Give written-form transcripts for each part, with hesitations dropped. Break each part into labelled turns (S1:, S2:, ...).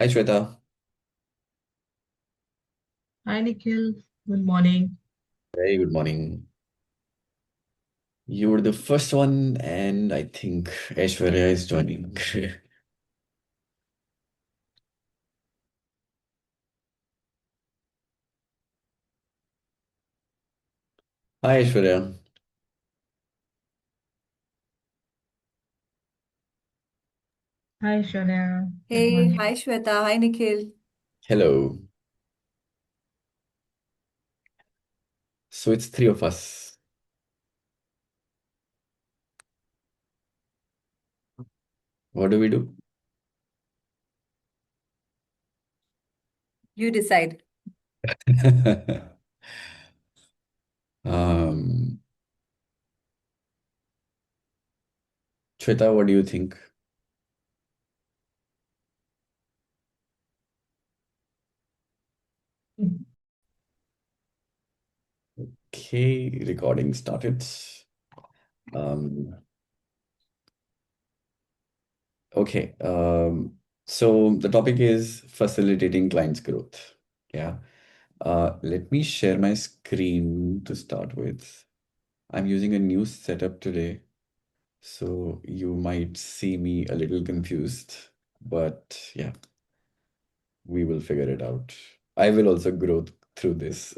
S1: Hi Shweta,
S2: Hi, Nikhil. Good morning.
S1: very good morning. You were the first one, and I think Aishwarya is joining. Hi Aishwarya.
S2: Hi, Shreya. Good
S3: Hey, hi
S2: morning.
S3: Shweta, hi Nikhil.
S1: Hello. So it's three of us. What do we do?
S3: You decide.
S1: Um, Shweta, what do you think? Okay, recording started. Um, okay. So the topic is facilitating clients' growth. Yeah. Let me share my screen to start with. I'm using a new setup today, so you might see me a little confused, but yeah, we will figure it out. I will also grow through this.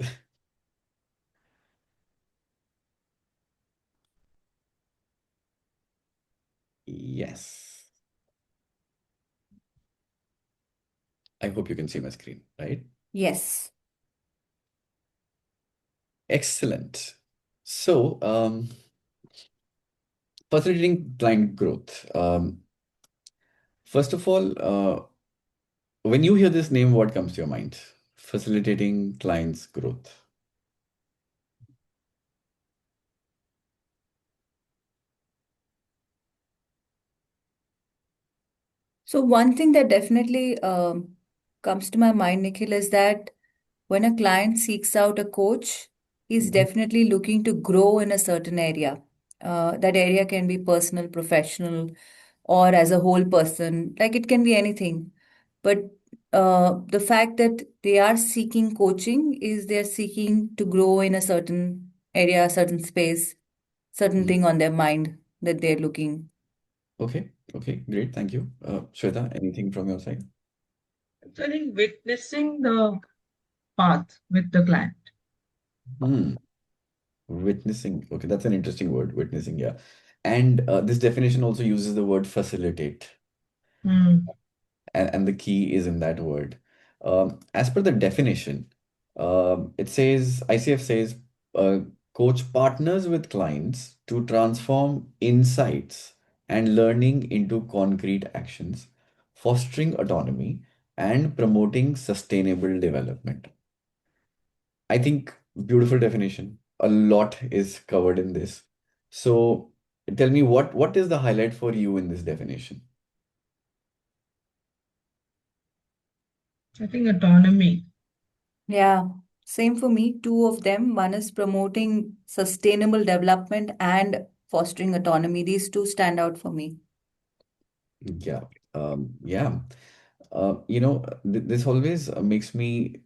S1: Yes. I hope you can see my screen, right?
S3: Yes.
S1: Excellent. So, facilitating client growth. First of all, when you hear this name, what comes to your mind? Facilitating clients' growth.
S3: So one thing that definitely comes to my mind, Nikhil, is that when a client seeks out a coach, he's
S1: Mhm.
S3: definitely looking to grow in a certain area. That area can be personal, professional, or as a whole person. Like it can be anything. But the fact that they are seeking coaching is they're seeking to grow in a certain area, certain space, certain thing on their mind that they're looking.
S1: Okay, okay, great, thank you. Shweta, anything from your side?
S2: Actually, witnessing the path with the client.
S1: Hmm. Witnessing. Okay, that's an interesting word, witnessing, yeah. And this definition also uses the word facilitate,
S2: Hmm.
S1: and the key is in that word. As per the definition, it says, ICF says, uh, coach partners with clients to transform insights and learning into concrete actions, fostering autonomy and promoting sustainable development. I think beautiful definition. A lot is covered in this. So tell me what is the highlight for you in this definition?
S2: I think autonomy.
S3: Yeah, same for me. Two of them. One is promoting sustainable development and fostering autonomy. These two stand out for me.
S1: Yeah. Yeah. This always makes me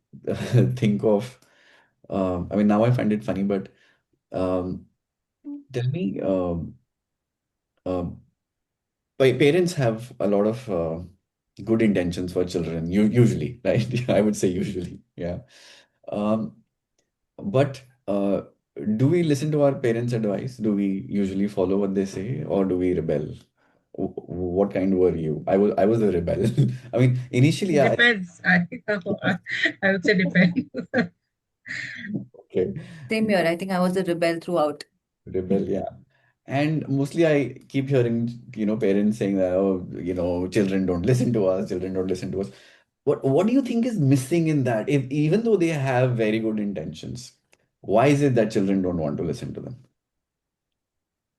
S1: think of I mean now I find it funny, but um, tell me um, parents have a lot of good intentions for children, usually, right? I would say usually, yeah. Um, But do we listen to our parents' advice? Do we usually follow what they say, or do we rebel? What kind were you? I was a rebel. I mean, initially,
S2: It
S1: yeah.
S2: depends. I would say depends.
S1: Okay,
S3: Same here. I think I was a rebel throughout.
S1: rebel, yeah. And mostly, I keep hearing, parents saying that, oh, children don't listen to us, children don't listen to us. What do you think is missing in that? If even though they have very good intentions, why is it that children don't want to listen to them?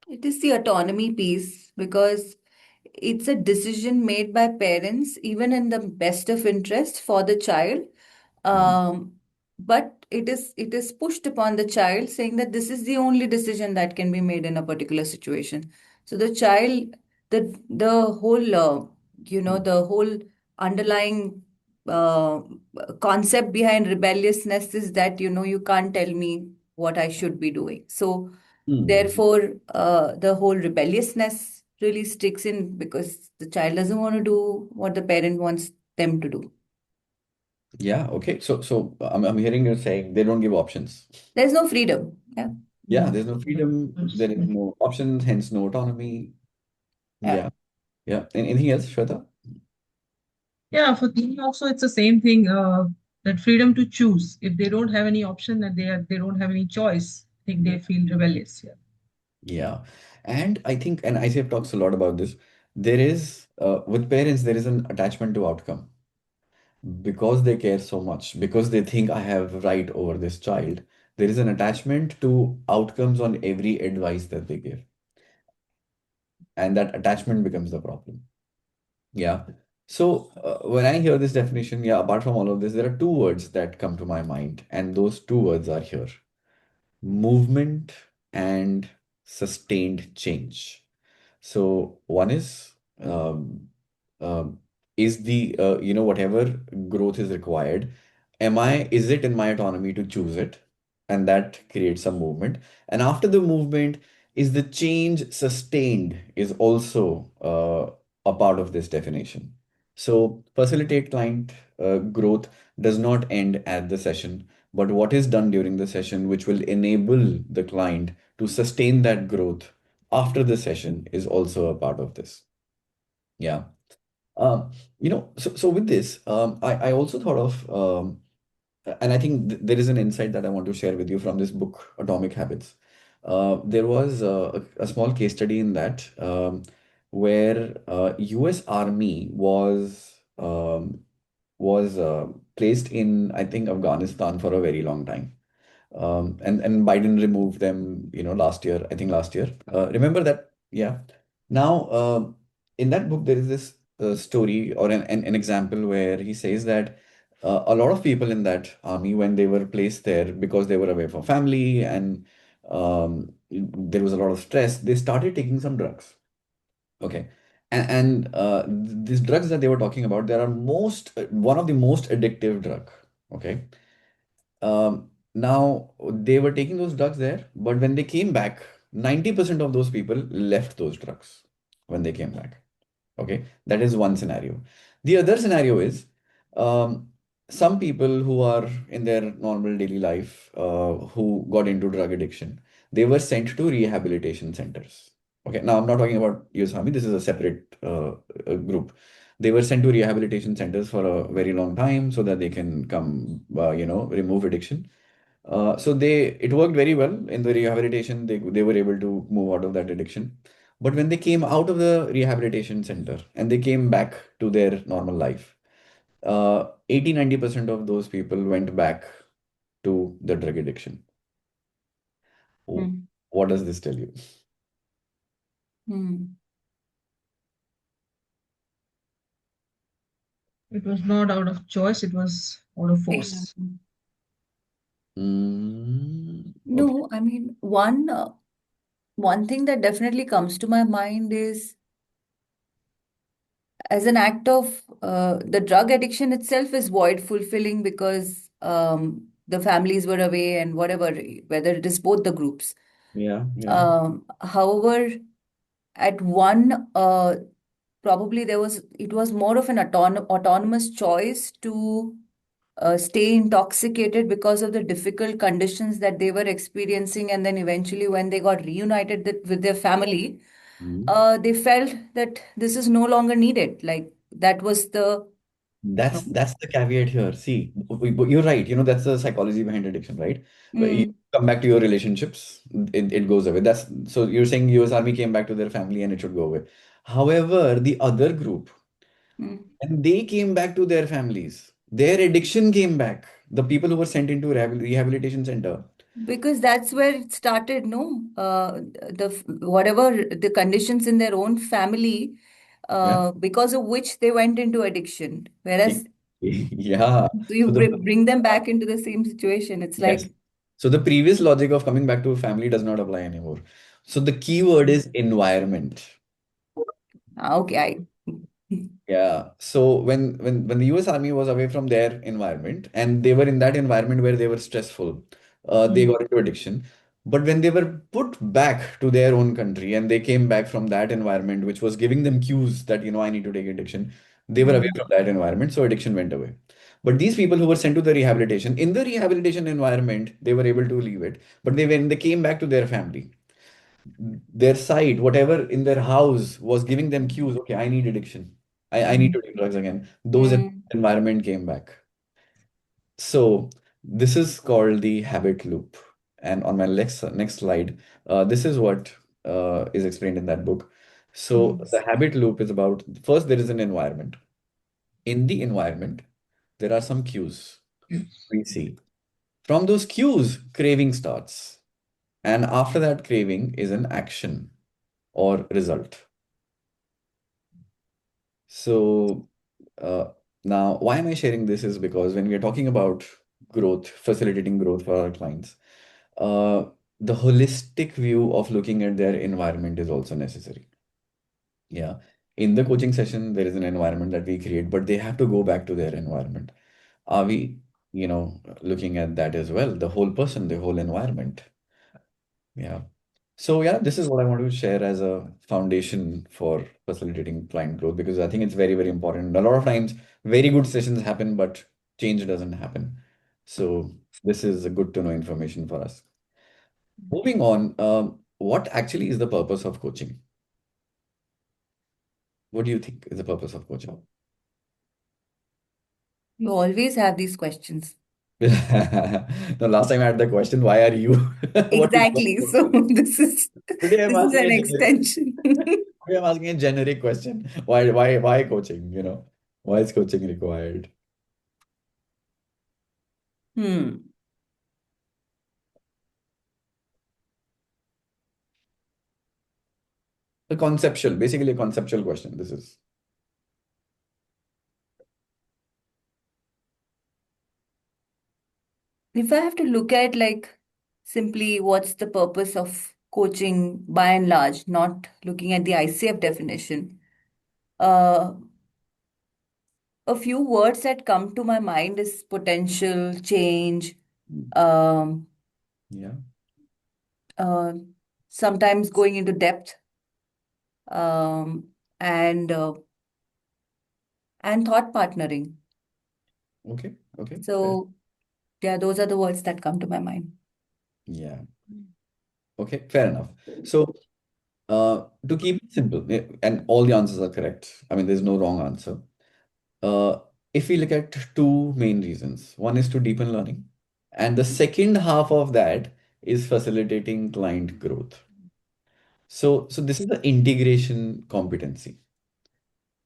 S3: It is the autonomy piece because it's a decision made by parents, even in the best of interest for the child.
S1: Mhm.
S3: Um, but it is pushed upon the child, saying that this is the only decision that can be made in a particular situation. So the child, the whole, the whole underlying uh, concept behind rebelliousness is that, you can't tell me what I should be doing. So,
S1: Hmm.
S3: therefore, the whole rebelliousness really sticks in because the child doesn't want to do what the parent wants them to do.
S1: Yeah, okay. So I'm hearing you saying they don't give options.
S3: There's no freedom. Yeah.
S1: Yeah,
S2: Yeah.
S1: there's no freedom, there is no options, hence no autonomy.
S3: Yeah.
S1: Yeah, yeah. Anything else, Shweta?
S2: Yeah, for them also it's the same thing. That freedom to choose. If they don't have any option and they don't have any choice, I think they feel rebellious. Yeah.
S1: Yeah. And I think, and ICF talks a lot about this, there is, with parents, there is an attachment to outcome because they care so much, because they think I have right over this child. There is an attachment to outcomes on every advice that they give. And that attachment becomes the problem. Yeah. So when I hear this definition, yeah, apart from all of this, there are two words that come to my mind, and those two words are here: movement and sustained change. So one um, um, is the whatever growth is required, is it in my autonomy to choose it? And that creates some movement. And after the movement, is the change sustained is also a part of this definition. So facilitate client growth does not end at the session, but what is done during the session, which will enable the client to sustain that growth after the session, is also a part of this. Yeah. Um, so with this, I also thought of, and I think there is an insight that I want to share with you from this book, Atomic Habits. There was a small case study in that, where US Army was placed in, I think, Afghanistan for a very long time. And Biden removed them, last year, I think last year. Remember that? Yeah. Now, in that book, there is this story or an example where he says that a lot of people in that army, when they were placed there because they were away from family and there was a lot of stress, they started taking some drugs. Okay. And these drugs that they were talking about, there are one of the most addictive drug. Okay. Now they were taking those drugs there, but when they came back, 90% of those people left those drugs when they came back. Okay, that is one scenario. The other scenario is um, some people who are in their normal daily life who got into drug addiction, they were sent to rehabilitation centers. Okay, now I'm not talking about Yosami, this is a separate group. They were sent to rehabilitation centers for a very long time so that they can come, remove addiction. So it worked very well in the rehabilitation. They were able to move out of that addiction. But when they came out of the rehabilitation center and they came back to their normal life, 80-90% of those people went back to the drug addiction. Oh,
S3: Mm.
S1: what does this tell you?
S3: Mm.
S2: It was not out of choice, it was out of
S3: Yeah.
S2: force.
S1: Okay.
S3: No, I mean, one thing that definitely comes to my mind is as an act of the drug addiction itself is void fulfilling because the families were away and whatever, whether it is both the groups.
S1: Yeah, yeah.
S3: However, at one, probably it was more of an autonomous choice to stay intoxicated because of the difficult conditions that they were experiencing. And then eventually, when they got reunited with their family,
S1: Mhm.
S3: they felt that this is no longer needed. Like that was the.
S1: That's the caveat here. See, you're right. That's the psychology behind addiction, right? But you
S3: Mm,
S1: come back to your relationships, it goes away. That's so you're saying US Army came back to their family and it should go away. However, the other group,
S3: mm.
S1: when they came back to their families, their addiction came back. The people who were sent into rehabilitation center.
S3: Because that's where it started, no? Whatever the conditions in their own family,
S1: Yeah.
S3: because of which they went into addiction. Whereas
S1: Yeah.
S3: you
S1: So the
S3: bring them back into the same situation. It's
S1: Yes.
S3: like,
S1: So the previous logic of coming back to family does not apply anymore. So the key word is environment.
S3: okay,
S1: Yeah. So when the US Army was away from their environment and they were in that environment where they were stressful, they
S2: Mm.
S1: got into addiction. But when they were put back to their own country and they came back from that environment, which was giving them cues that, I need to take addiction, they were away
S2: Mm.
S1: from that environment, so addiction went away. But these people who were sent to the rehabilitation, in the rehabilitation environment, they were able to leave it. But when they came back to their family, their side, whatever in their house was giving them cues, okay, I need addiction. I need
S2: Mm.
S1: to take drugs again. Those
S3: Hmm.
S1: environment came back. So this is called the habit loop. And on my next slide, this is what is explained in that book. So the
S2: Yes.
S1: habit loop is about first there is an environment. In the environment, there are some cues
S2: Yes.
S1: we see. From those cues, craving starts. And after that craving is an action or result. So uh, now, why am I sharing this is because when we are talking about growth, facilitating growth for our clients, uh, the holistic view of looking at their environment is also necessary. Yeah. In the coaching session, there is an environment that we create, but they have to go back to their environment. Are we, looking at that as well? The whole person, the whole environment. Yeah. So yeah, this is what I want to share as a foundation for facilitating client growth because I think it's very, very important. A lot of times, very good sessions happen, but change doesn't happen. So this is a good to know information for us. Moving on, what actually is the purpose of coaching? What do you think is the purpose of coaching?
S3: You always have these questions.
S1: The last time I had the question, why are you? What
S3: Exactly. So this is
S1: today I'm
S3: this is
S1: asking
S3: an
S1: a generic.
S3: extension.
S1: Today I'm asking a generic question. Why coaching? Why is coaching required?
S3: Hmm.
S1: Basically a conceptual question. This is.
S3: If I have to look at like simply what's the purpose of coaching by and large, not looking at the ICF definition, uh, a few words that come to my mind is potential, change,
S1: Mm.
S3: um,
S1: Yeah.
S3: uh, sometimes going into depth, um, and thought partnering.
S1: Okay. Okay. Fair.
S3: So yeah, those are the words that come to my mind.
S1: Yeah. Okay. Fair enough. So, to keep it simple, and all the answers are correct. I mean, there's no wrong answer. Uh, if we look at two main reasons, one is to deepen learning, and the second half of that is facilitating client growth. So this is the integration competency.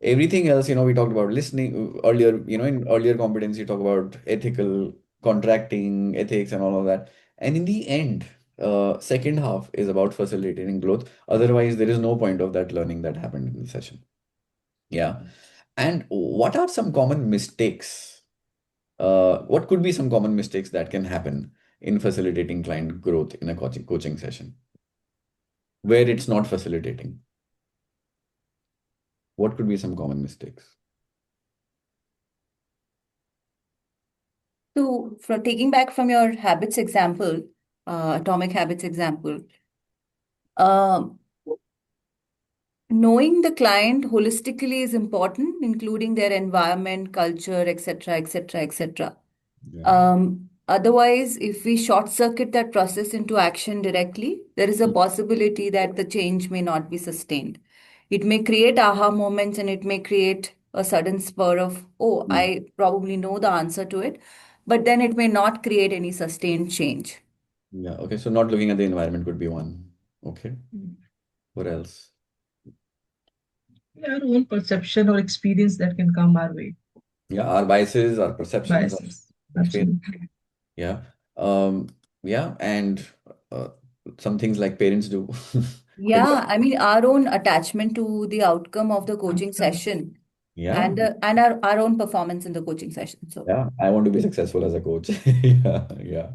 S1: Everything else, we talked about listening earlier, in earlier competency, you talk about ethical contracting, ethics, and all of that. And in the end, second half is about facilitating growth. Otherwise, there is no point of that learning that happened in the session. Yeah. And what are some common mistakes? What could be some common mistakes that can happen in facilitating client growth in a coaching session where it's not facilitating? What could be some common mistakes?
S3: So, for taking back from your habits example, atomic habits example, um, knowing the client holistically is important, including their environment, culture, etc., etc., etc.
S1: Yeah.
S3: Otherwise, if we short circuit that process into action directly, there is a possibility that the change may not be sustained. It may create aha moments and it may create a sudden spur of, oh,
S1: Mm.
S3: I probably know the answer to it, but then it may not create any sustained change.
S1: Yeah. Okay. So not looking at the environment could be one. Okay.
S2: Mm.
S1: What else?
S2: Our own perception or experience that can come our way.
S1: Yeah. Our biases, our perceptions, our
S2: Biases.
S1: experience.
S2: Absolutely.
S1: Yeah. Yeah. And uh, some things like parents do. With
S3: Yeah, I mean, our own attachment to the outcome of the coaching session
S1: yeah.
S3: and our own performance in the coaching session. So,
S1: Yeah. I want to be successful as a coach. Yeah. Yeah.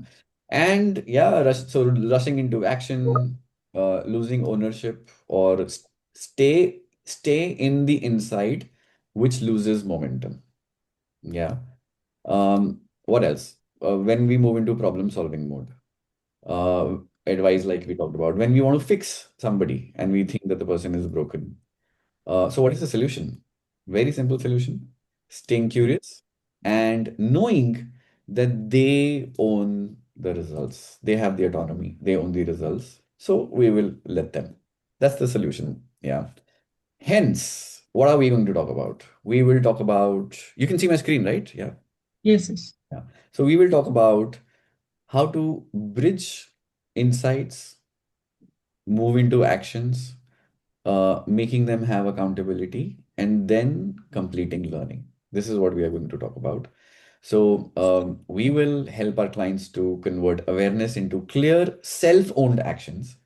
S1: And yeah, so rushing into action, losing ownership, or stay in the inside which loses momentum. Yeah. What else? When we move into problem solving mode, uh, advice like we talked about, when we want to fix somebody and we think that the person is broken. So what is the solution? Very simple solution. Staying curious and knowing that they own the results. They have the autonomy. They own the results. So we will let them. That's the solution. Yeah. Hence, what are we going to talk about? We will talk about, you can see my screen, right? Yeah.
S2: Yes, yes.
S1: Yeah. So we will talk about how to bridge insights, move into actions, making them have accountability, and then completing learning. This is what we are going to talk about. So, we will help our clients to convert awareness into clear, self-owned actions,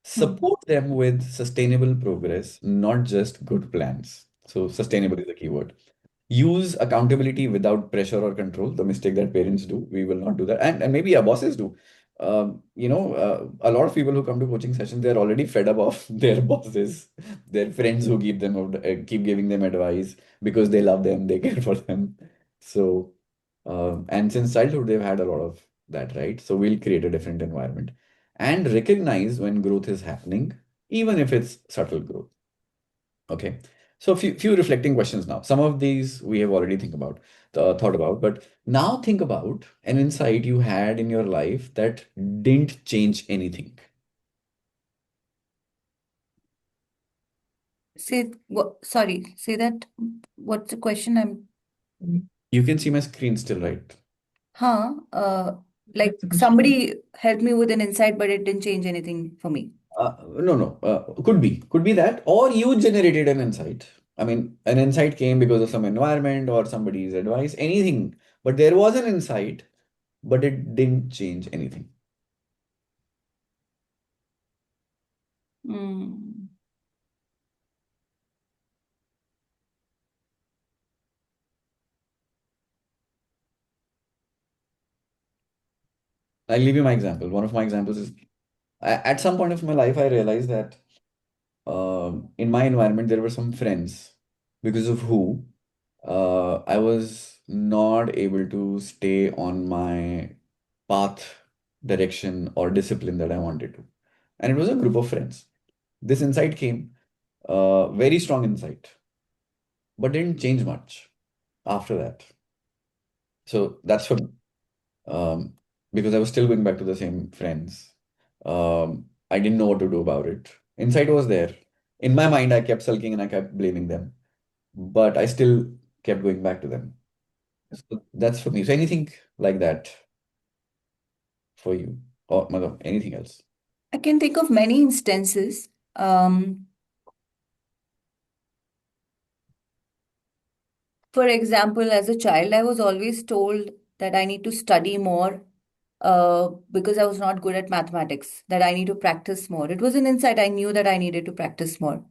S2: Hmm.
S1: support them with sustainable progress, not just good plans. So, sustainable is the keyword. Use accountability without pressure or control, the mistake that parents do. We will not do that. And maybe our bosses do. A lot of people who come to coaching sessions, they're already fed up of their bosses, their friends who keep giving them advice because they love them, they care for them. So, and since childhood, they've had a lot of that, right? So we'll create a different environment and recognize when growth is happening, even if it's subtle growth. Okay. So few reflecting questions now. Some of these we have already thought about, but now think about an insight you had in your life that didn't change anything.
S3: Say what? Sorry, say that. What's the question?
S1: You can see my screen still, right?
S3: Huh? Like
S2: That's the question.
S3: somebody helped me with an insight, but it didn't change anything for me.
S1: No, no. Could be that, or you generated an insight. I mean, an insight came because of some environment or somebody's advice, anything. But there was an insight, but it didn't change anything.
S3: Hmm.
S1: I'll give you my example. One of my examples is at some point of my life, I realized that in my environment, there were some friends because of who I was not able to stay on my path, direction, or discipline that I wanted to. And it was a group of friends. This insight came, very strong insight, but didn't change much after that. So that's for um, because I was still going back to the same friends. I didn't know what to do about it. Insight was there. In my mind, I kept sulking and I kept blaming them, but I still kept going back to them. So that's for me. So anything like that for you, or anything else?
S3: I can think of many instances. For example, as a child, I was always told that I need to study more because I was not good at mathematics, that I need to practice more. It was an insight. I knew that I needed to practice more.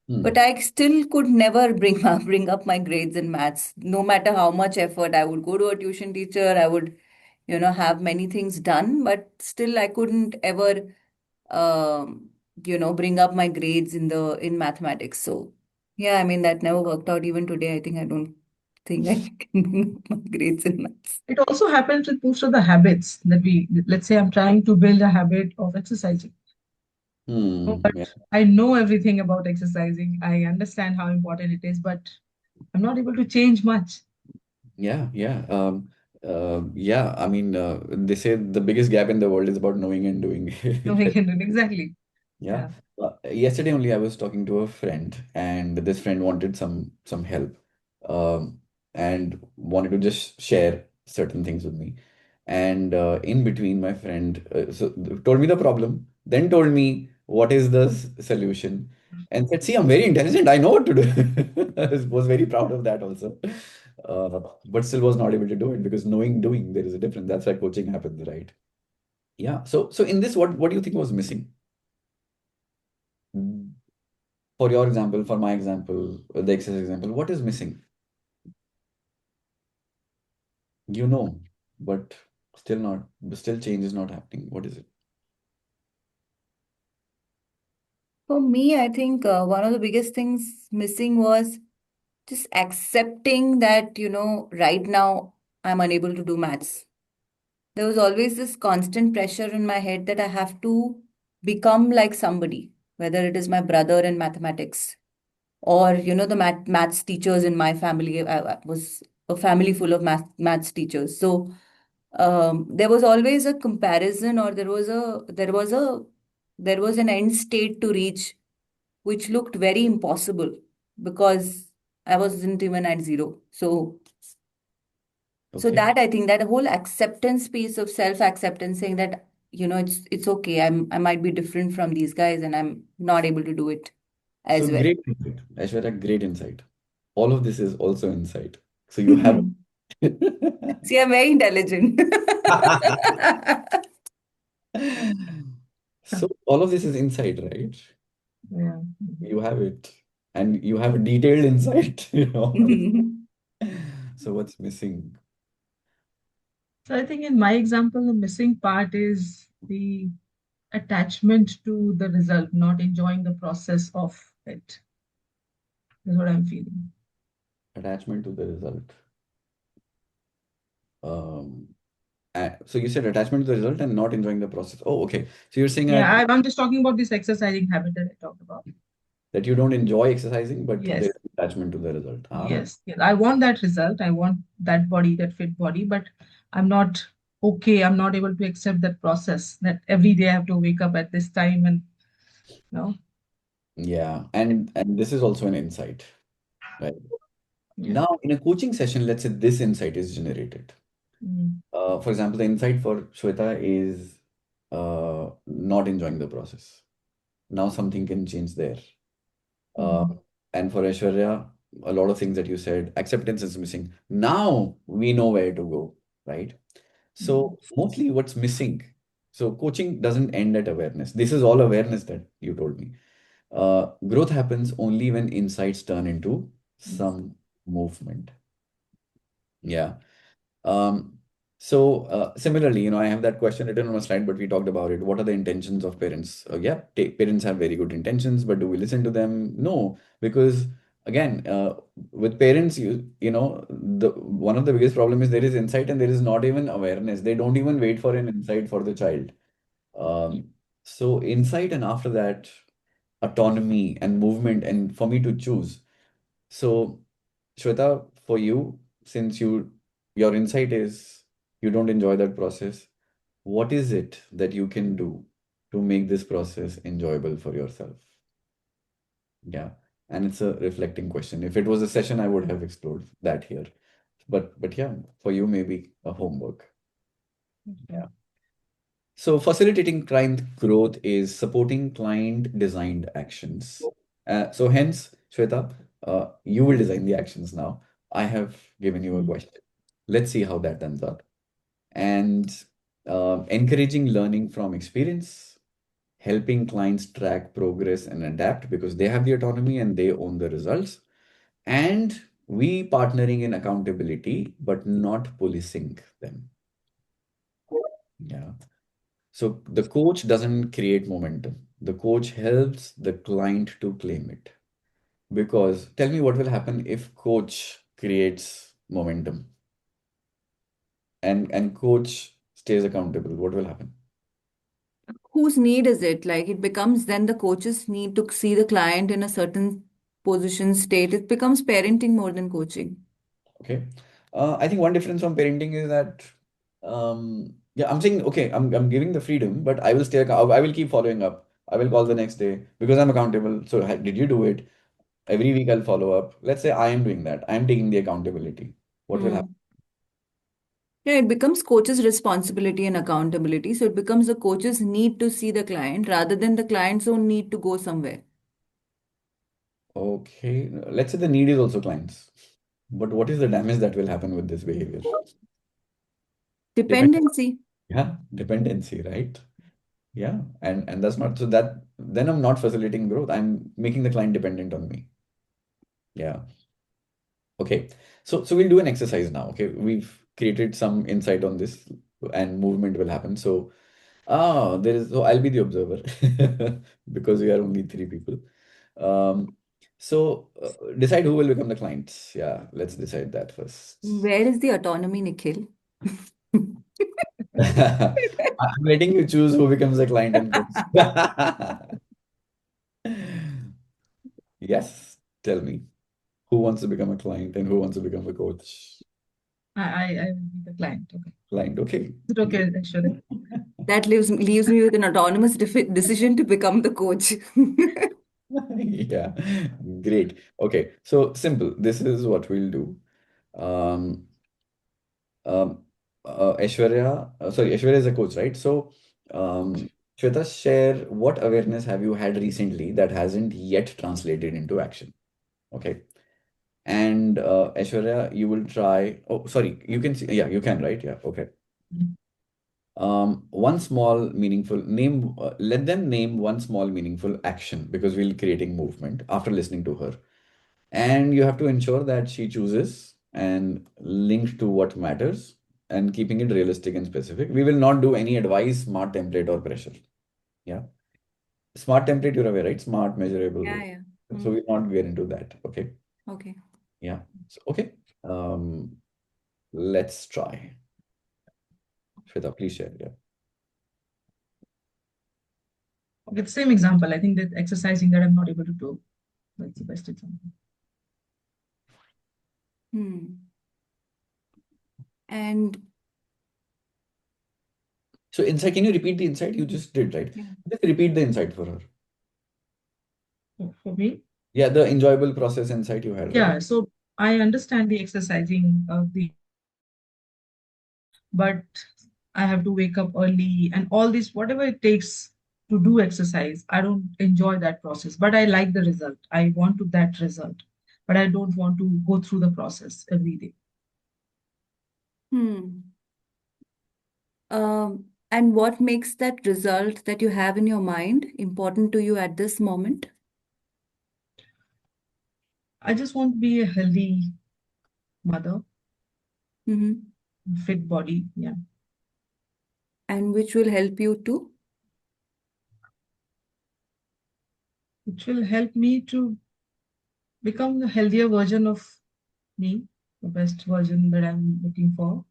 S3: But
S1: Hmm.
S3: I still could never bring up my grades in maths, no matter how much effort I would go to a tuition teacher. I would, have many things done, but still I couldn't ever, um, bring up my grades in mathematics. So yeah, I mean that never worked out. Even today, I think I don't think I can bring up my grades in maths.
S2: It also happens with most of the habits that let's say I'm trying to build a habit of exercising.
S1: Hmm.
S2: But
S1: Yeah.
S2: I know everything about exercising. I understand how important it is, but I'm not able to change much.
S1: Yeah. Yeah. Yeah. I mean, they say the biggest gap in the world is about knowing and doing.
S2: No, I can do it. Exactly.
S1: Yeah.
S2: Yeah.
S1: Yesterday only I was talking to a friend, and this friend wanted some help, and wanted to just share certain things with me. And in between, my friend told me the problem, then told me what is the solution, and said, "See, I'm very intelligent. I know what to do." I was very proud of that also, but still was not able to do it because knowing doing there is a difference. That's why coaching happens, right? Yeah. So in this, what do you think was missing? For your example, for my example, the exercise example, what is missing? You know, but still change is not happening. What is it?
S3: For me, I think one of the biggest things missing was just accepting that, right now I'm unable to do maths. There was always this constant pressure in my head that I have to become like somebody, whether it is my brother in mathematics or, the maths teachers in my family. I was a family full of maths teachers. So there was always a comparison, or there was an end state to reach, which looked very impossible because I wasn't even at zero. So
S1: Okay.
S3: that, I think, that whole acceptance piece of self-acceptance, saying that, it's okay. I might be different from these guys and I'm not able to do it
S1: So
S3: as well.
S1: great insight. Aishwarya, great insight. All of this is also insight. So you have
S3: See, I'm very intelligent.
S1: So all of this is insight, right?
S2: Yeah.
S1: You have it. And you have a detailed insight, So what's missing?
S2: So I think in my example, the missing part is the attachment to the result, not enjoying the process of it. Is what I'm feeling.
S1: Attachment to the result. Um, so you said attachment to the result and not enjoying the process. Oh, okay. So you're saying
S2: Yeah,
S1: that
S2: I'm just talking about this exercising habit that I talked about.
S1: you don't enjoy exercising, but there
S2: Yes,
S1: is attachment to the result. Ah,
S2: yes, yes. I want that result. I want that body, that fit body, but I'm not okay. I'm not able to accept that process that every day I have to wake up at this time and you know,
S1: yeah. And this is also an insight, right?
S2: yeah.
S1: Now, in a coaching session, let's say this insight is generated.
S2: Mm,
S1: For example, the insight for Shweta is not enjoying the process. Now something can change there. Uh,
S2: mm,
S1: and for Aishwarya, a lot of things that you said, acceptance is missing. Now we know where to go, right?
S2: mm,
S1: So mostly what's missing. So coaching doesn't end at awareness. This is all awareness that you told me. Growth happens only when insights turn into
S2: yes.
S1: some movement. Yeah. Um, similarly, I have that question written on a slide, but we talked about it. What are the intentions of parents? Yeah, parents have very good intentions, but do we listen to them? No, because again, with parents, the one of the biggest problem is there is insight and there is not even awareness. They don't even wait for an insight for the child. Um, so insight, and after that, autonomy and movement, and for me to choose. So, Shweta, for you, since your insight is you don't enjoy that process, what is it that you can do to make this process enjoyable for yourself? Yeah. And it's a reflecting question. If it was a session, I would have explored that here. But yeah, for you, maybe a homework.
S2: Okay.
S1: Yeah. So facilitating client growth is supporting client designed actions. So hence, Shweta, you will design the actions now. I have given you a
S2: Mm,
S1: question. Let's see how that turns out. And encouraging learning from experience, helping clients track progress and adapt because they have the autonomy and they own the results. And we partnering in accountability, but not policing them. Yeah. So the coach doesn't create momentum. The coach helps the client to claim it. Because tell me what will happen if coach creates momentum and coach stays accountable. What will happen?
S3: Whose need is it? Like, it becomes then the coach's need to see the client in a certain position state. It becomes parenting more than coaching.
S1: Okay. I think one difference from parenting is that yeah, I'm saying okay, I'm giving the freedom, but I will I will keep following up. I will call the next day because I'm accountable. So did you do it? Every week I'll follow up. Let's say I am doing that. I am taking the accountability. What will happen?
S3: Hmm. Yeah, it becomes coach's responsibility and accountability. So it becomes the coach's need to see the client rather than the client's own need to go somewhere.
S1: Okay. Let's say the need is also clients. But what is the damage that will happen with this behavior? Depend.
S3: Dependency.
S1: Yeah, dependency, right? Yeah. And that's not so that then I'm not facilitating growth. I'm making the client dependent on me. Yeah. Okay. So we'll do an exercise now. Okay. We've created some insight on this and movement will happen. So I'll be the observer because we are only three people. Um, So decide who will become the client. Yeah, let's decide that first.
S3: Where is the autonomy, Nikhil?
S1: I'm letting you choose who becomes the client and coach. Yes, tell me who wants to become a client and who wants to become a coach.
S2: I will be the client. Okay.
S1: Client, okay.
S2: Is it okay, Aishwarya?
S3: That leaves me with an autonomous decision to become the coach.
S1: Yeah, great. Okay, so simple. This is what we'll do. Um, um, Aishwarya is a coach, right? So, Shweta, share what awareness have you had recently that hasn't yet translated into action? Okay. And Aishwarya, you will try. Oh, sorry, you can see. Yeah, you can, right? Yeah, okay.
S2: Mm.
S1: One small meaningful name, let them name one small meaningful action because we'll creating movement after listening to her. And you have to ensure that she chooses and linked to what matters and keeping it realistic and specific. We will not do any advice, smart template or pressure. Yeah. Smart template, you're aware, right? Smart,
S3: Yeah,
S1: measurable.
S3: yeah.
S1: So
S3: Hmm.
S1: we'll not get into that. Okay.
S3: Okay.
S1: Yeah. So, okay. Um, let's try. Shweta, please share. Yeah.
S2: Okay, the same example. I think that exercising that I'm not able to do. That's the best example.
S3: Hmm. And
S1: So insight, can you repeat the insight you just did, right?
S3: yeah.
S1: Just repeat the insight for her.
S2: For me,
S1: Yeah, the enjoyable process insight you had, right?
S2: yeah. So I understand the exercising of the, but I have to wake up early and all this, whatever it takes to do exercise. I don't enjoy that process, but I like the result. I want to that result, but I don't want to go through the process every day.
S3: Hmm. And what makes that result that you have in your mind important to you at this moment?
S2: I just want to be a healthy mother,
S3: Mm-hmm.
S2: fit body. Yeah.
S3: And which will help you to?
S2: Which will help me to become the healthier version of me, the best version that I'm looking for,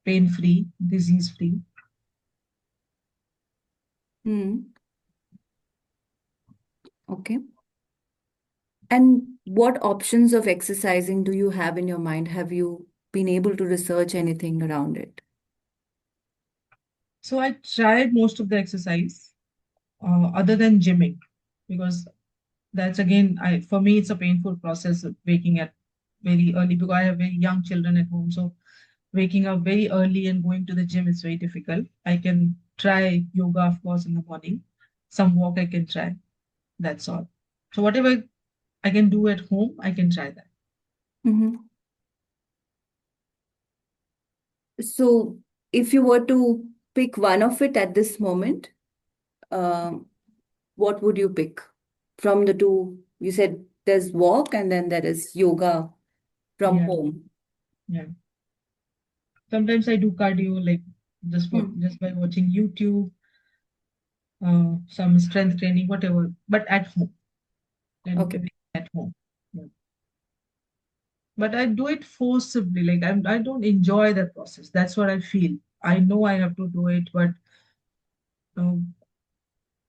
S2: pain free, disease free.
S3: Hmm. Okay. And what options of exercising do you have in your mind? Have you been able to research anything around it?
S2: So I tried most of the exercise other than gymming because that's again, I for me, it's a painful process of waking at very early because I have very young children at home. So waking up very early and going to the gym is very difficult. I can try yoga, of course, in the morning. Some walk I can try. That's all. So whatever I can do at home, I can try that.
S3: Mm-hmm. So, if you were to pick one of it at this moment, um, what would you pick from the two? You said there's walk and then there is yoga from
S2: Yeah,
S3: home.
S2: yeah. Sometimes I do cardio, like
S3: Hmm.
S2: just by watching YouTube, some strength training, whatever, but at home and
S3: Okay.
S2: everything at home. Yeah. But I do it forcibly, like I don't enjoy that process. That's what I feel. I know I have to do it, but um,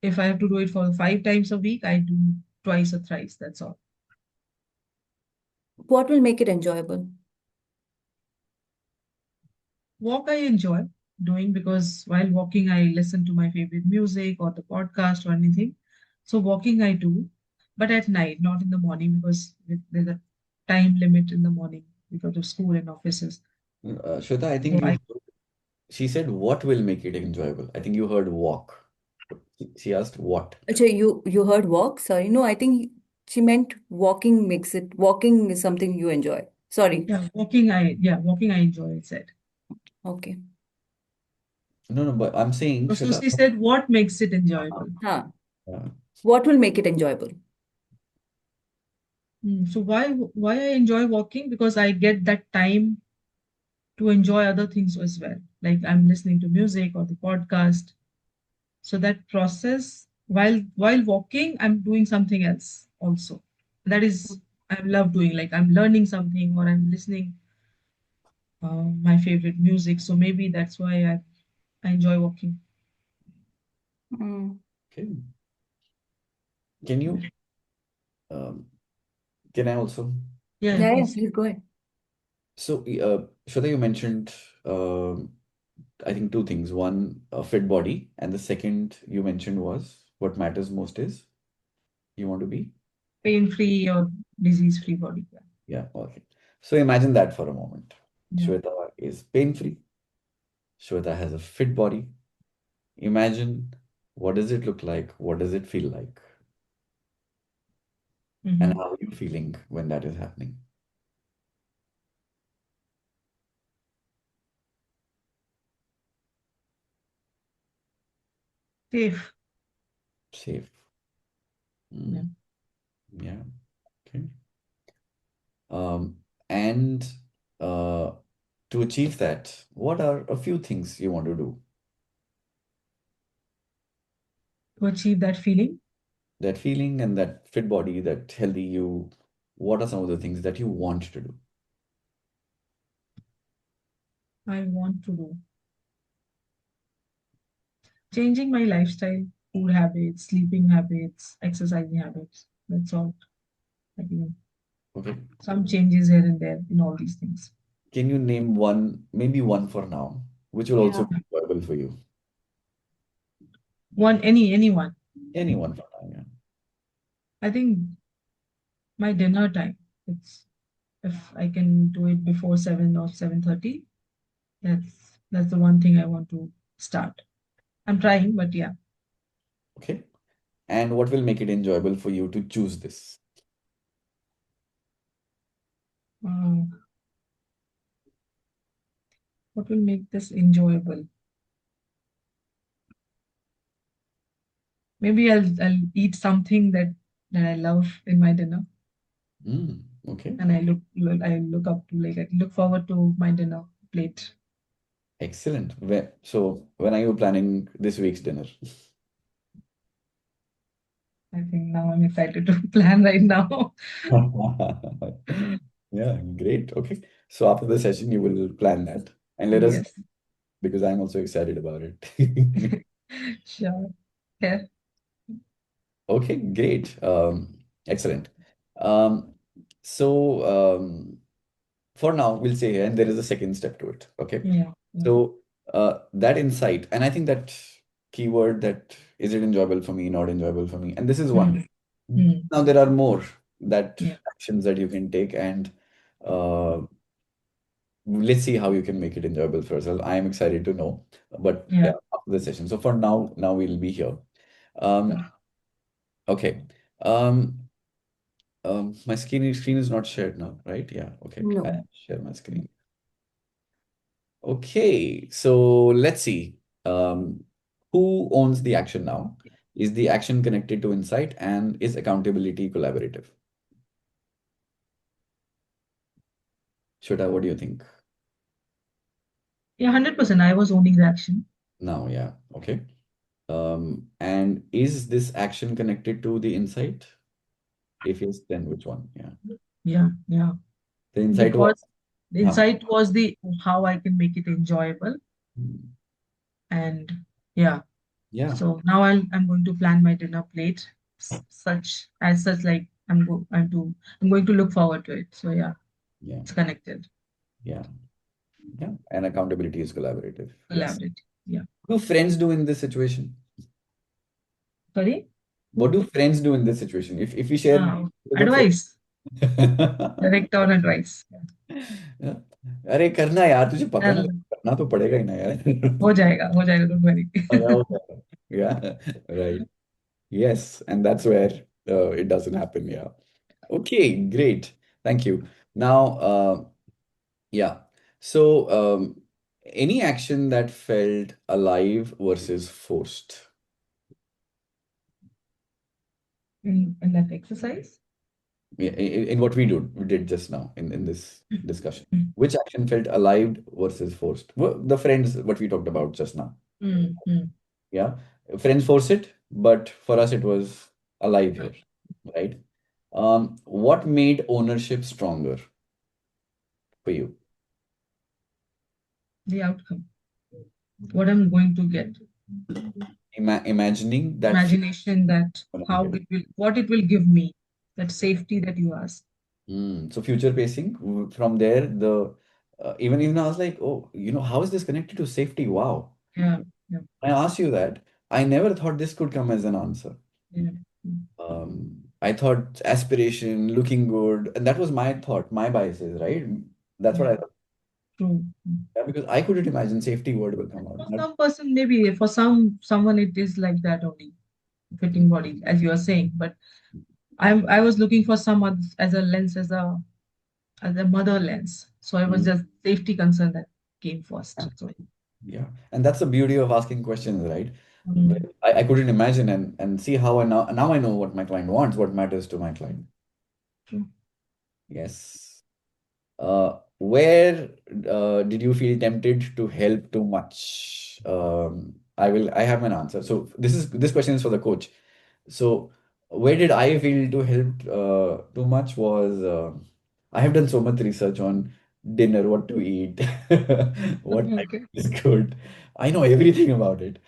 S2: if I have to do it for 5 times a week, I do twice or thrice. That's all.
S3: What will make it enjoyable?
S2: Walk I enjoy doing because while walking, I listen to my favorite music or the podcast or anything. So walking I do, but at night, not in the morning because there's a time limit in the morning because of school and offices.
S1: Shweta, I
S2: So
S1: think
S2: I
S1: she said what will make it enjoyable. I think you heard walk. She asked what.
S3: Achha, you heard walk? Sorry. No, I think she meant walking makes it. Walking is something you enjoy. Sorry.
S2: walking I enjoy, I said.
S3: Okay.
S1: No, no, but I'm saying,
S2: So
S1: Shweta.
S2: she said, what makes it enjoyable?
S3: Huh.
S1: Uh,
S3: What will make it enjoyable?
S2: So why I enjoy walking? Because I get that time to enjoy other things as well. Like I'm listening to music or the podcast. So that process, while walking, I'm doing something else also. That is, I love doing. Like I'm learning something or I'm listening my favorite music. So maybe that's why I enjoy walking.
S3: Mm.
S1: Okay. Can you, um, can I also?
S2: Yeah,
S3: Yeah, yeah,
S2: please.
S3: please go ahead.
S1: So, Shweta, you mentioned, I think two things. One, a fit body, and the second you mentioned was what matters most is you want to be?
S2: Pain-free or disease-free body. Yeah.
S1: Yeah, okay. So imagine that for a moment.
S2: Yeah.
S1: Shweta is pain-free. Shweta has a fit body. Imagine what does it look like? What does it feel like? And
S2: Mm-hmm.
S1: how are you feeling when that is happening?
S2: Safe.
S1: Safe.
S2: Yeah.
S1: Mm, yeah. Okay. Um, and uh, to achieve that, what are a few things you want to do?
S2: To achieve that feeling,
S1: That feeling and that fit body, that healthy you, what are some of the things that you want to do?
S2: I want to do changing my lifestyle, food habits, sleeping habits, exercising habits. That's all. Like,
S1: Okay.
S2: some changes here and there in all these things.
S1: Can you name one, maybe one for now, which will
S2: Yeah.
S1: also be enjoyable for you?
S2: Anyone.
S1: Anyone for now, yeah.
S2: I think my dinner time. It's if I can do it before 7 or 7:30. That's the one thing I want to start. I'm trying, but yeah.
S1: Okay. And what will make it enjoyable for you to choose this?
S2: Uh, what will make this enjoyable? Maybe I'll eat something that I love in my dinner,
S1: Okay.
S2: and I look up to, like, I look forward to my dinner plate.
S1: Excellent. So when are you planning this week's dinner?
S2: I think now I'm excited to plan right now.
S1: Yeah, great. Okay. So after the session, you will plan that and let us know
S2: Yes.
S1: because I'm also excited about it.
S2: Sure. Yeah.
S1: Okay, great. Excellent. Um, so for now, we'll say here, and there is a second step to it. Okay.
S2: Yeah. Yeah.
S1: So that insight, and I think that keyword that is it enjoyable for me, not enjoyable for me, and this is one.
S2: Mm, mm,
S1: Now there are more that
S2: yeah.
S1: actions that you can take, and uh, let's see how you can make it enjoyable for yourself. I am excited to know, but yeah,
S2: Yeah.
S1: after the session. So for now we'll be here. Um,
S2: Sure.
S1: okay. My screen is not shared now, right? Yeah. Okay. I
S3: No.
S1: share my screen. Okay, so let's see. Who owns the action now? Is the action connected to insight and is accountability collaborative? Shweta, what do you think?
S2: Yeah. 100%. I was owning the action.
S1: Now, yeah, okay. And is this action connected to the insight? If yes, then which one? Yeah.
S2: Yeah. Yeah.
S1: The insight was,
S2: Because the
S1: huh.
S2: insight was the how I can make it enjoyable, and yeah.
S1: Yeah,
S2: So now I'm going to plan my dinner plate such, like I'm going to look forward to it. So yeah,
S1: yeah,
S2: it's connected.
S1: yeah, yeah. And accountability is collaborative. Yes.
S2: Collaborate. Yeah.
S1: What do friends do in this situation?
S2: Sorry?
S1: What do friends do in this situation? If we share with a friend,
S2: Advice. Direct on advice. Yeah.
S1: अरे करना यार तुझे पता है ना
S2: चल,
S1: करना तो पड़ेगा ही ना यार
S2: हो जाएगा, don't worry.
S1: yeah, right. Yes, and that's where it doesn't happen. Yeah. Okay, great. Thank you. Now, yeah. So, any action that felt alive versus forced
S2: In that exercise.
S1: in what we did just now in this discussion. Which action felt alive versus forced? The friends, what we talked about just now.
S2: Mm, mm.
S1: Yeah. Friends force it, but for us it was alive here, right? What made ownership stronger for you?
S2: The outcome, what I'm going to get,
S1: Imagining that future
S2: imagination that
S1: gonna be
S2: how
S1: better.
S2: it will, what it will give me, that safety that you asked.
S1: So future pacing. From there, the even I was like, oh, how is this connected to safety? Wow.
S2: Yeah, yeah,
S1: I asked you that. I never thought this could come as an answer.
S2: yeah.
S1: I thought aspiration, looking good, and that was my thought, my biases, right? That's what
S2: Yeah,
S1: I thought.
S2: true.
S1: Yeah, because I couldn't imagine safety word will come out.
S2: For some person, maybe for someone it is like that only, fitting body, as you are saying. But I was looking for some others as a lens, as a mother lens. So I was
S1: Mm,
S2: just safety concern that came first. So
S1: yeah, and that's the beauty of asking questions, right? But
S2: mm,
S1: I couldn't imagine and see how I now I know what my client wants, what matters to my client.
S2: true.
S1: Yes. Where did you feel tempted to help too much? I have an answer. So this question is for the coach. So where did I feel to help too much was I have done so much research on dinner, what to eat, what type
S2: Okay.
S1: is good. I know everything about it.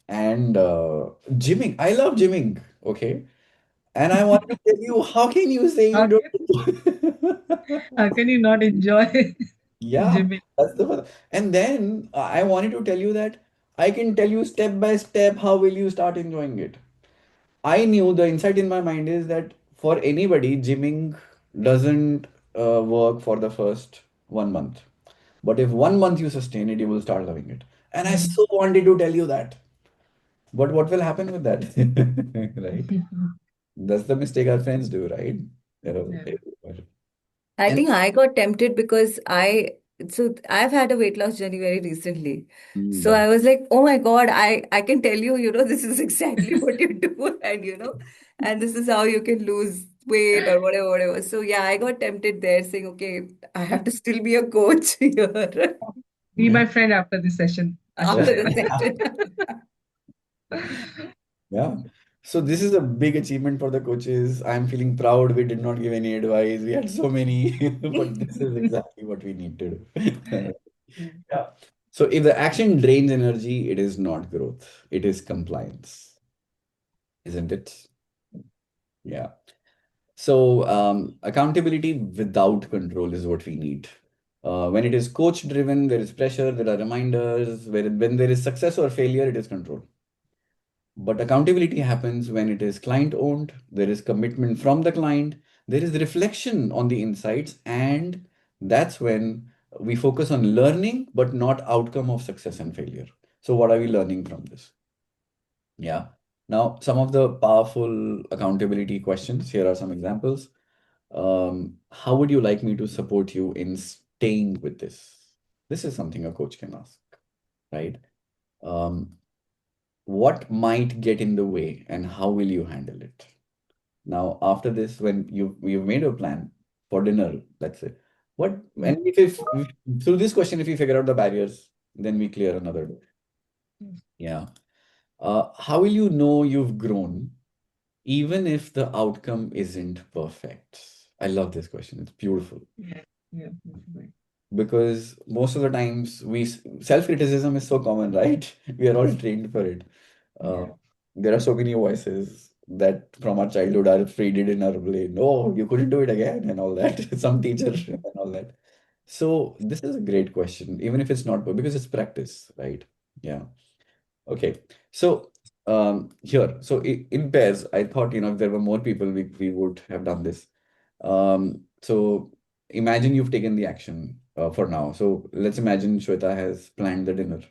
S1: And gymming. I love gymming. Okay. And I want to tell you, how can you say you
S2: How
S1: don't?
S2: can, how can you not enjoy
S1: Yeah,
S2: gymming?
S1: that's the first. And then I wanted to tell you that I can tell you step by step how will you start enjoying it. I knew the insight in my mind is that for anybody, gymming doesn't work for the first 1 month. But if 1 month you sustain it, you will start loving it. And I
S2: Mm.
S1: so wanted to tell you that. But what will happen with that? Right? That's the mistake our friends do, right?
S2: Yeah.
S1: Everywhere.
S3: I
S1: And
S3: think I got tempted because I've had a weight loss journey very recently. So
S1: mm,
S3: I was like, oh my God, I can tell you, this is exactly what you do and and this is how you can lose weight or whatever, whatever. So yeah, I got tempted there saying, okay, I have to still be a coach here
S2: Be my friend after this session,
S3: after
S2: Asha.
S3: the session.
S1: yeah. So this is a big achievement for the coaches. I'm feeling proud. We did not give any advice. We had so many, but this is exactly what we need to do. Yeah. So if the action drains energy, it is not growth. It is compliance, isn't it? Yeah. So accountability without control is what we need. When it is coach driven, there is pressure, there are reminders. When there is success or failure, it is control. But accountability happens when it is client owned, there is commitment from the client, there is reflection on the insights, and that's when we focus on learning, but not outcome of success and failure. So, what are we learning from this? Yeah. Now, some of the powerful accountability questions. Here are some examples. How would you like me to support you in staying with this? This is something a coach can ask, right? Um, what might get in the way and how will you handle it? Now, after this, when you've made a plan for dinner, let's say, what
S2: Mm.
S1: and if through this question, if you figure out the barriers, then we clear another door. Yeah. How will you know you've grown even if the outcome isn't perfect? I love this question. It's beautiful
S2: Yeah, yeah, right.
S1: because most of the times self-criticism is so common, right? We are all trained for it. Uh,
S2: Yeah.
S1: there are so many voices that from our childhood are feed in our brain. Oh, you couldn't do it again, and all that. Some teacher and all that. So this is a great question, even if it's not because it's practice, right? Yeah. Okay. So here, so in pairs, I thought if there were more people, we would have done this. So imagine you've taken the action for now. So let's imagine Shweta has planned the dinner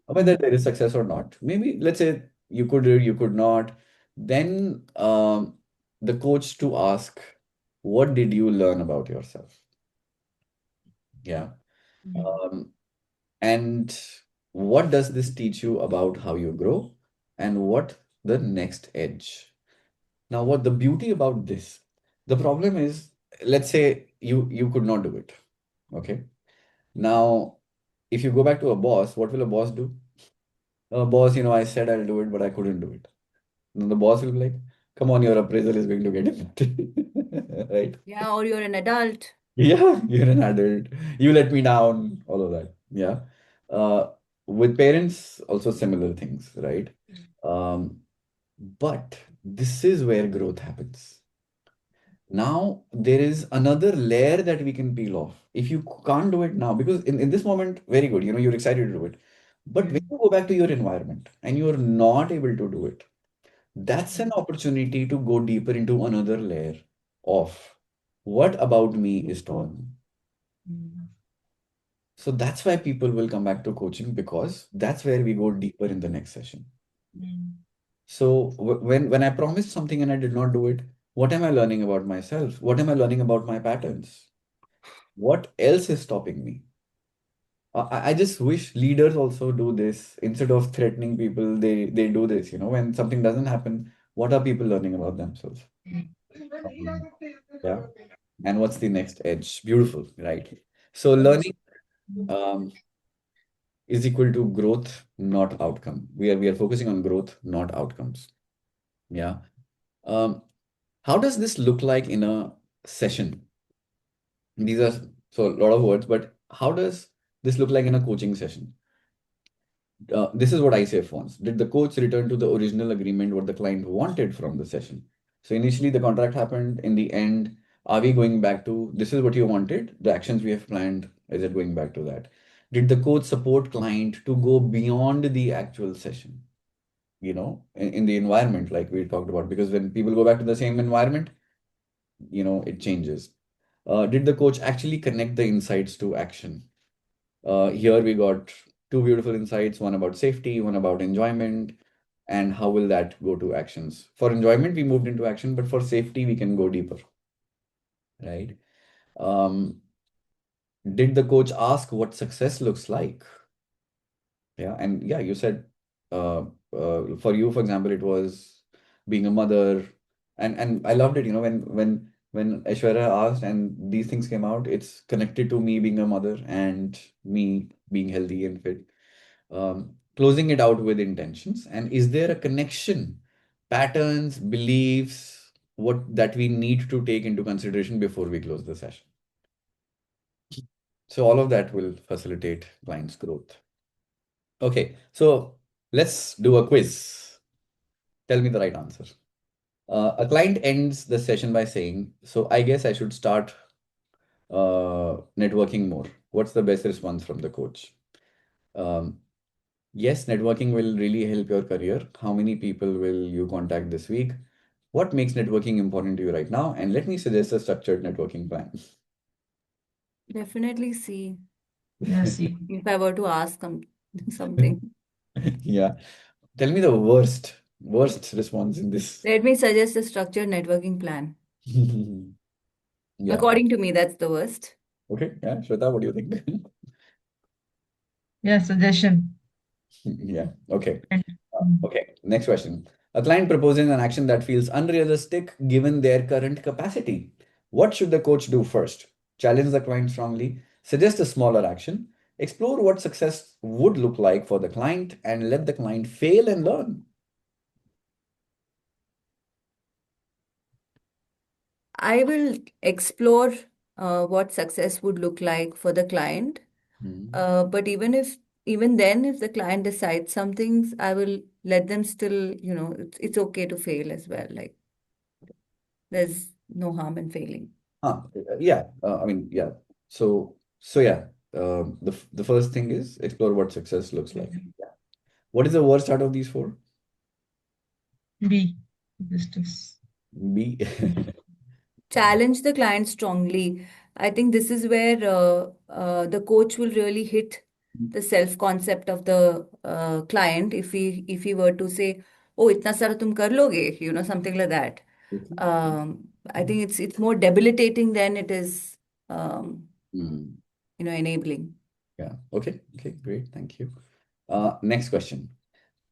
S1: whether
S2: Mm.
S1: there is success or not. Maybe let's say you could or you could not. Then the coach to ask, what did you learn about yourself? Yeah.
S2: Mm.
S1: Um, and what does this teach you about how you grow and what the next edge? Now, what the beauty about this? The problem is, let's say you could not do it. Okay. Now, if you go back to a boss, what will a boss do? Boss, I said I'll do it, but I couldn't do it. Then the boss will be like, come on, your appraisal is going to get impacted, right?
S3: Yeah, or you're an adult.
S1: Yeah, you're an adult. You let me down, all of that. Yeah. Uh, with parents, also similar things, right? Um, but this is where growth happens. Now there is another layer that we can peel off. If you can't do it now, because in this moment, very good, you're excited to do it. But when
S2: Mm.
S1: you go back to your environment and you're not able to do it, that's an opportunity to go deeper into another layer of what about me is torn.
S2: Mm.
S1: So that's why people will come back to coaching because that's where we go deeper in the next session.
S2: Mm.
S1: So when I promised something and I did not do it, what am I learning about myself? What am I learning about my patterns? What else is stopping me? I just wish leaders also do this instead of threatening people. They do this. When something doesn't happen, what are people learning about themselves?
S2: Mm.
S1: Yeah. And what's the next edge? Beautiful, right? So learning um, is equal to growth, not outcome. We are focusing on growth, not outcomes. Yeah. Um, how does this look like in a session? These are so a lot of words, but how does this look like in a coaching session? This is what ICF wants. Did the coach return to the original agreement what the client wanted from the session? So initially the contract happened. In the end, are we going back to this is what you wanted? The actions we have planned, is it going back to that? Did the coach support client to go beyond the actual session? In the environment like we talked about, because when people go back to the same environment, it changes. Did the coach actually connect the insights to action? Here we got two beautiful insights, one about safety, one about enjoyment, and how will that go to actions? For enjoyment, we moved into action, but for safety, we can go deeper, right? Um, did the coach ask what success looks like? Yeah, and yeah, you said for you, for example, it was being a mother, and I loved it. When Aishwarya asked and these things came out, it's connected to me being a mother and me being healthy and fit. Closing it out with intentions. And is there a connection, patterns, beliefs, what that we need to take into consideration before we close the session? So all of that will facilitate clients' growth. Okay, so let's do a quiz. Tell me the right answer. A client ends the session by saying, "So I guess I should start networking more." What's the best response from the coach? Um, yes, networking will really help your career. How many people will you contact this week? What makes networking important to you right now? And let me suggest a structured networking plan.
S3: Definitely see.
S2: Yeah, see.
S3: If I were to ask something.
S1: Yeah. Tell me the worst response in this.
S3: Let me suggest a structured networking plan.
S1: Yeah.
S3: According to me, that's the worst.
S1: Okay. Yeah. Shweta, what do you think?
S2: Yeah, suggestion.
S1: Yeah. Okay.
S2: And mm,
S1: Okay. Next question. A client proposes an action that feels unrealistic given their current capacity. What should the coach do first? Challenge the client strongly, suggest a smaller action, explore what success would look like for the client, and let the client fail and learn.
S3: I will explore what success would look like for the client.
S1: Hmm.
S3: But even then, if the client decides some things, I will let them still, it's okay to fail as well. Like there's no harm in failing.
S1: Yeah. I mean, yeah. So yeah. The first thing is explore what success looks like. Yeah. What is the worst out of these four?
S2: B. Justice.
S1: B.
S3: Challenge the client strongly. I think this is where the coach will really hit the self concept of the client. If he were to say, "Oh, itna sara tum kar loge," something like that. I think it's more debilitating than it is, um,
S1: Hmm.
S3: enabling.
S1: Yeah. Okay. Okay. Great. Thank you. Next question.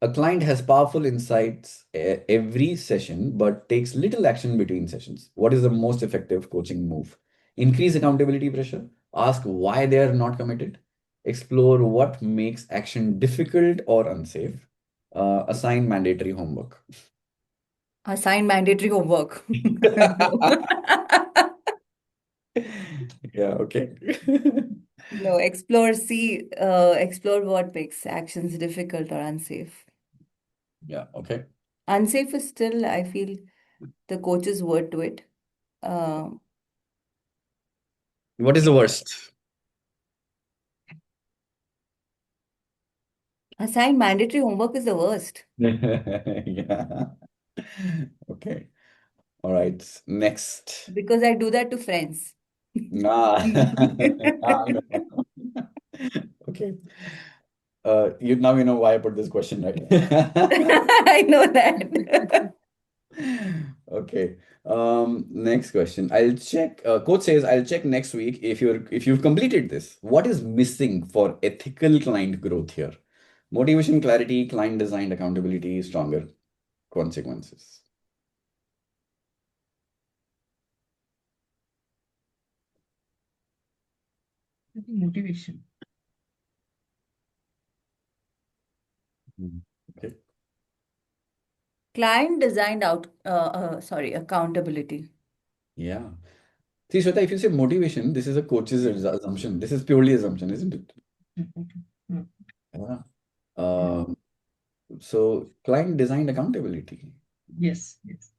S1: A client has powerful insights every session, but takes little action between sessions. What is the most effective coaching move? Increase accountability pressure. Ask why they are not committed. Explore what makes action difficult or unsafe. Assign mandatory homework.
S3: Assign mandatory homework.
S1: Yeah, okay.
S3: No, explore what makes actions difficult or unsafe.
S1: Yeah, okay.
S3: Unsafe is still, I feel, the coach's word to it. Uh,
S1: What is the worst?
S3: assign mandatory homework is the worst
S1: Yeah. Okay. All right. Next.
S3: because I do that to friends.
S1: Ah. I know. Okay. You now you know why I put this question, right?
S3: I know that.
S1: Okay. Next question. I'll check. Coach says I'll check next week if you've completed this. What is missing for ethical client growth here? Motivation, clarity, client designed accountability, stronger consequences.
S2: I think motivation.
S1: Hmm. Okay.
S3: Client designed accountability.
S1: Yeah. See, Shweta, if you say motivation, this is a coach's assumption. This is purely assumption, isn't it?
S2: Okay. Hmm.
S1: Yeah.
S2: Yeah.
S1: Um, so client designed accountability.
S2: Yes. Yes.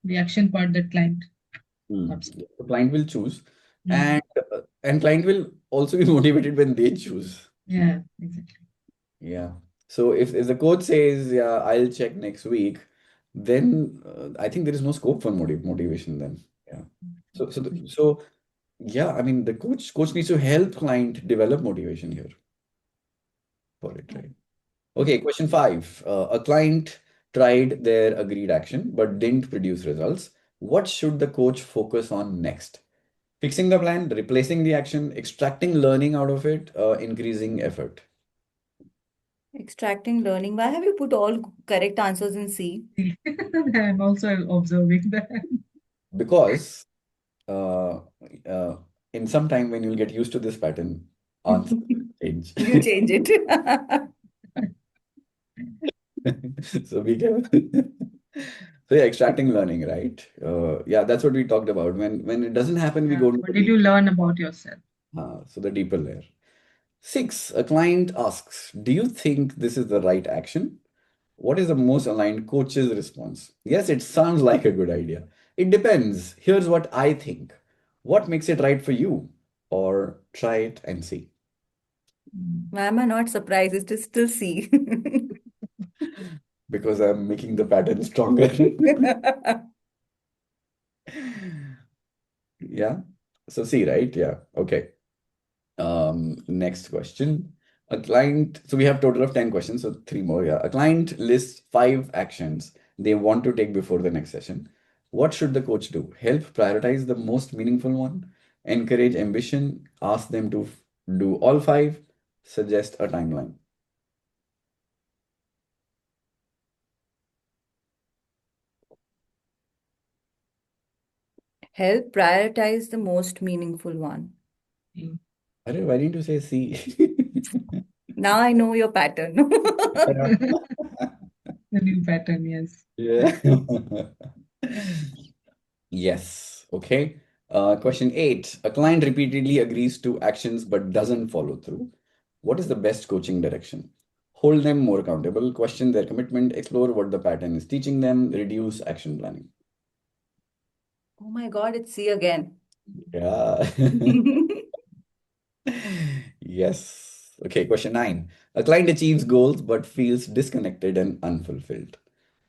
S2: The action part that client
S1: Hmm.
S2: comes.
S1: The client will choose,
S2: Mm.
S1: and client will also be motivated when they choose.
S2: Yeah. Exactly.
S1: Yeah. So if the coach says, "Yeah, I'll check next week," then I think there is no scope for motivation then. Yeah. So yeah, I mean the coach needs to help client develop motivation here for it, right? Okay, question five. A client tried their agreed action but didn't produce results. What should the coach focus on next? Fixing the plan, replacing the action, extracting learning out of it, increasing effort.
S3: Extracting learning. Why have you put all correct answers in C?
S2: I'm also observing that.
S1: Because uh, uh, in some time when you'll get used to this pattern, answer will change.
S3: You change it.
S1: So be careful. So yeah, extracting learning, right? Yeah, that's what we talked about. When it doesn't happen, we
S2: Yeah.
S1: go to
S2: What
S1: the
S2: did you learn about yourself?
S1: so the deeper layer. Six, a client asks, "Do you think this is the right action?" What is the most aligned coach's response? Yes, it sounds like a good idea. It depends. Here's what I think. What makes it right for you? Or try it and see.
S2: Mm.
S3: Why am I not surprised? It is still C.
S1: Because I'm making the pattern stronger. Yeah. So see, right? Yeah. Okay. Next question. A client, so we have total of 10 questions, so three more. Yeah. A client lists 5 actions they want to take before the next session. What should the coach do? Help prioritize the most meaningful one, encourage ambition, ask them to do all 5, suggest a timeline.
S3: Help prioritize the most meaningful one.
S2: Mm.
S1: Arey, why didn't you say C?
S3: Now I know your pattern.
S2: The new pattern, yes.
S1: Yeah. Yes. Okay. Question 8. A client repeatedly agrees to actions but doesn't follow through. What is the best coaching direction? Hold them more accountable, question their commitment, explore what the pattern is teaching them, reduce action planning.
S3: Oh my God, it's C again.
S1: Yeah. Yes. Okay. Question 9. A client achieves goals but feels disconnected and unfulfilled.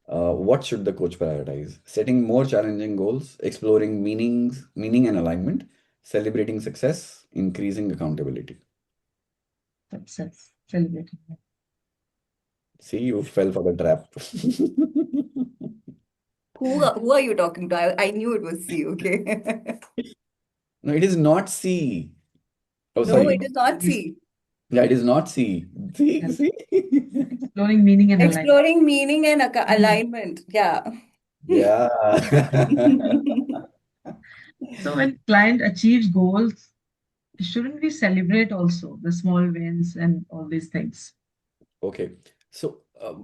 S1: What should the coach prioritize? Setting more challenging goals, exploring meaning and alignment, celebrating success, increasing accountability.
S2: Success. Celebrating.
S1: See, you fell for the trap.
S3: Who are you talking to? I knew it was C, okay?
S1: No, it is not C. Oh,
S3: No,
S1: sorry.
S3: it is not C.
S1: Yeah, it is not C. See,
S2: Yeah.
S1: see.
S2: Exploring meaning and alignment.
S3: Exploring meaning and
S2: Mm.
S3: alignment. Yeah.
S1: Yeah.
S2: So when client achieves goals, shouldn't we celebrate also the small wins and all these things?
S1: Okay. So,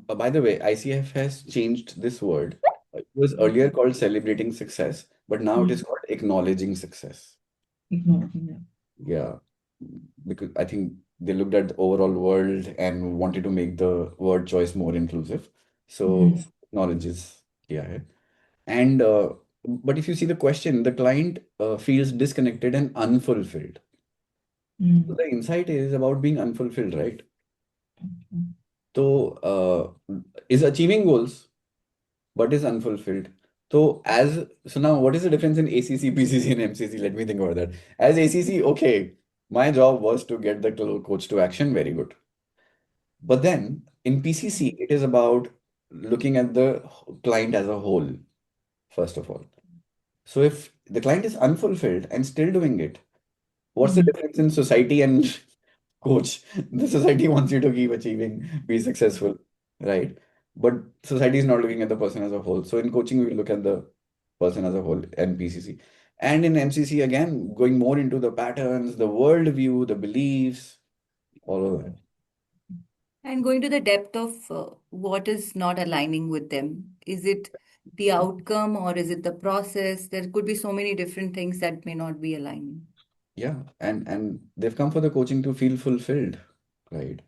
S1: by the way, ICF has changed this word. It was earlier called celebrating success, but now it
S2: Mm.
S1: is called acknowledging success.
S2: Ignoring them.
S1: Yeah, because I think they looked at the overall world and wanted to make the word choice more inclusive. So
S2: Mm.
S1: knowledge is yeah. है. And but if you see the question, the client feels disconnected and unfulfilled. So
S2: Mm.
S1: the insight is about being unfulfilled, right?
S2: Mm.
S1: So is achieving goals, but is unfulfilled. So now what is the difference in ACC, PCC, and MCC? Let me think about that. As ACC, okay, my job was to get the coach to action, very good. But then in PCC, it is about looking at the client as a whole, first of all. So if the client is unfulfilled and still doing it, what's the
S2: Mm.
S1: difference in society and coach? The society wants you to keep achieving, be successful, right? But society is not looking at the person as a whole. So in coaching, we look at the person as a whole, NPCC. And in MCC, again, going more into the patterns, the worldview, the beliefs, all of that.
S3: And going to the depth of what is not aligning with them. Is it the outcome or is it the process? There could be so many different things that may not be aligning.
S1: Yeah. And they've come for the coaching to feel fulfilled, right?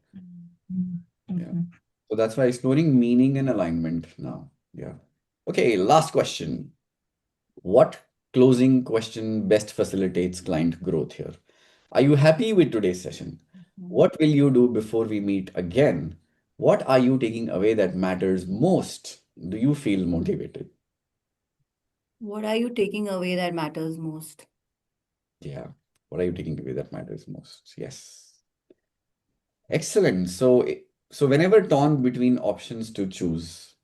S2: Mm.
S1: Yeah.
S2: Okay.
S1: So that's why exploring meaning and alignment now. Yeah. Okay, last question. What closing question best facilitates client growth here? Are you happy with today's session?
S3: Mhm.
S1: What will you do before we meet again? What are you taking away that matters most? Do you feel motivated?
S3: What are you taking away that matters most?
S1: Yeah. What are you taking away that matters most? Yes. Excellent. So whenever torn between options to choose,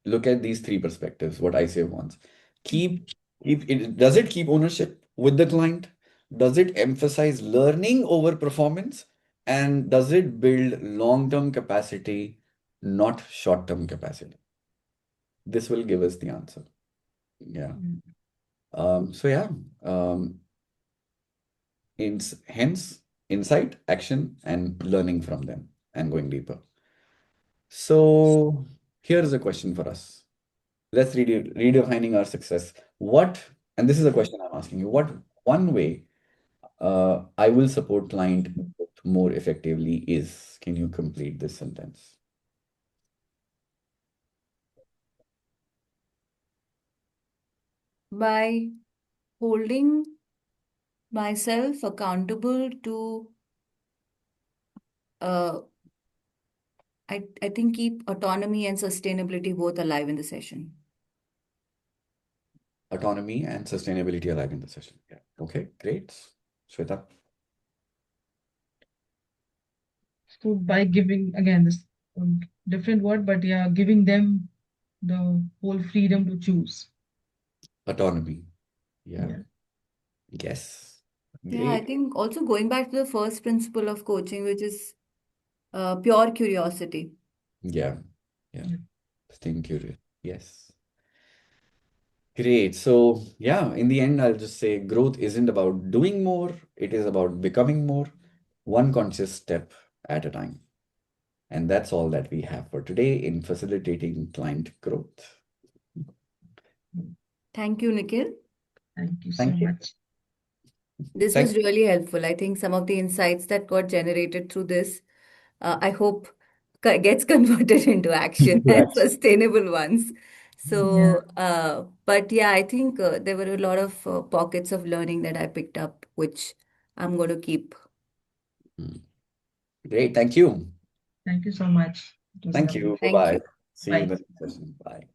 S1: look at these three perspectives, what I say once. Keep keep it does it keep ownership with the client? Does it emphasize learning over performance? And does it build long-term capacity, not short-term capacity? This will give us the answer. Yeah.
S2: Mm.
S1: So yeah, hence insight, action, and learning from them and going deeper. So here's a question for us. Let's redefining our success. And this is a question I'm asking you, what one way I will support client growth more effectively is, can you complete this sentence?
S3: By holding myself accountable to, uh, I think, keep autonomy and sustainability both alive in the session.
S1: Autonomy and sustainability alive in the session. Yeah. Okay, great. Shweta.
S2: So by giving again this different word, but yeah, giving them the whole freedom to choose.
S1: Autonomy. Yeah.
S2: Yeah.
S1: Yes.
S3: Yeah, I
S1: Great.
S3: think also going back to the first principle of coaching, which is pure curiosity.
S1: Yeah. Yeah.
S2: Yeah.
S1: Staying curious. Yes. Great. So, yeah, in the end, I'll just say growth isn't about doing more, it is about becoming more, one conscious step at a time. And that's all that we have for today in facilitating client growth.
S3: Thank you, Nikhil.
S2: Thank you so
S1: Thank you.
S2: much.
S3: This
S1: Thank
S3: was really helpful. I think some of the insights that got generated through this, I hope gets converted into action
S1: you.
S3: and
S1: Actually.
S3: sustainable ones.
S2: Yeah.
S3: So, but yeah, I think there were a lot of pockets of learning that I picked up, which I'm going to keep.
S1: Mm. Great. Thank you.
S2: Thank you so much. It was
S1: Thank
S2: lovely.
S1: you.
S3: Thank
S1: Bye-bye.
S3: you.
S1: See you in
S2: Bye.
S1: the next session. Bye.